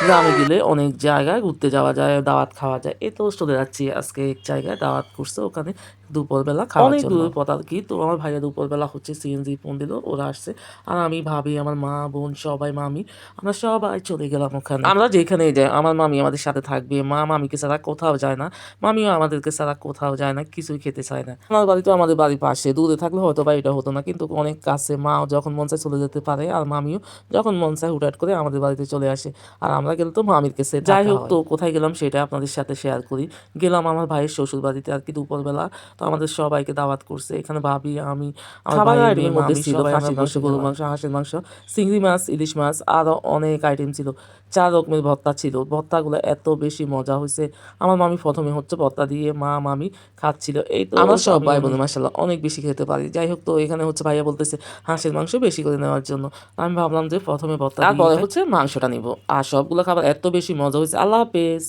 গ্রামে গেলে অনেক জায়গায় ঘুরতে যাওয়া যায়, দাওয়াত খাওয়া যায়। এই তো চলে যাচ্ছি আজকে এক জায়গায় দাওয়াত করছে ওখানে দুপুরবেলা খাওয়ার অনেক জন্য। দূরের পথ আরকি। তো আমার ভাইয়া দুপুরবেলা হচ্ছে সিএনজি ফোন দিল, ওরা আসছে। আর আমি, ভাবি, আমার মা, বোন সবাই, মামি আমরা সবাই চলে গেলাম ওখানে। আমরা যেখানেই যাই আমার মামি আমাদের সাথে থাকবে। মা মামিকে ছাড়া কোথাও যায় না। মামিও আমাদেরকে ছাড়া কোথাও যায় না, কিছুই খেতে চায় না। আমার বাড়ি তো আমাদের বাড়ির পাশে। দূরে থাকলে হয়তোবা এটা হতো না। কিন্তু অনেক কাছে। মা যখন মন চায় চলে যেতে পারে। আর মামিও যখন মন চায় হুটহাট করে আমাদের বাড়িতে চলে আসে। আর আমরা গেলে তো মামির কাছে যাই হোক, তো কোথায় গেলাম সেটা আপনাদের সাথে শেয়ার করি। গেলাম আমার ভাইয়ের শ্বশুর বাড়িতে আরকি দুপুরবেলা। তো আমাদের সবাইকে দাওয়াত করছে। এখানে ভাবি, আমি, আমার খাবারের আইটেমের মধ্যে ছিল খাসির মাংস, গরুর মাংস, হাঁসের মাংস, চিংড়ি মাছ, ইলিশ মাছ আরও অনেক আইটেম ছিল। ৪ রকমের ভর্তা ছিল। ভর্তাগুলো এত বেশি মজা হইছে। আমার মামি ১ম এ হচ্ছে ভর্তা দিয়ে মা, মামি খাচ্ছিল। এই তো আমরা সব ভাই বোনে মাশাআল্লাহ অনেক বেশি খেতে পারি। যাই হোক, তো এখানে হচ্ছে ভাইয়া বলতেছে হাঁসের মাংস বেশি করে নেওয়ার জন্য। আমি ভাবলাম যে ১ম এ ভর্তা দিয়ে তারপরে হচ্ছে মাংসটা নিবো। আর সবগুলো খাবার এত বেশি মজা হইছে। আল্লাহ হাফেজ।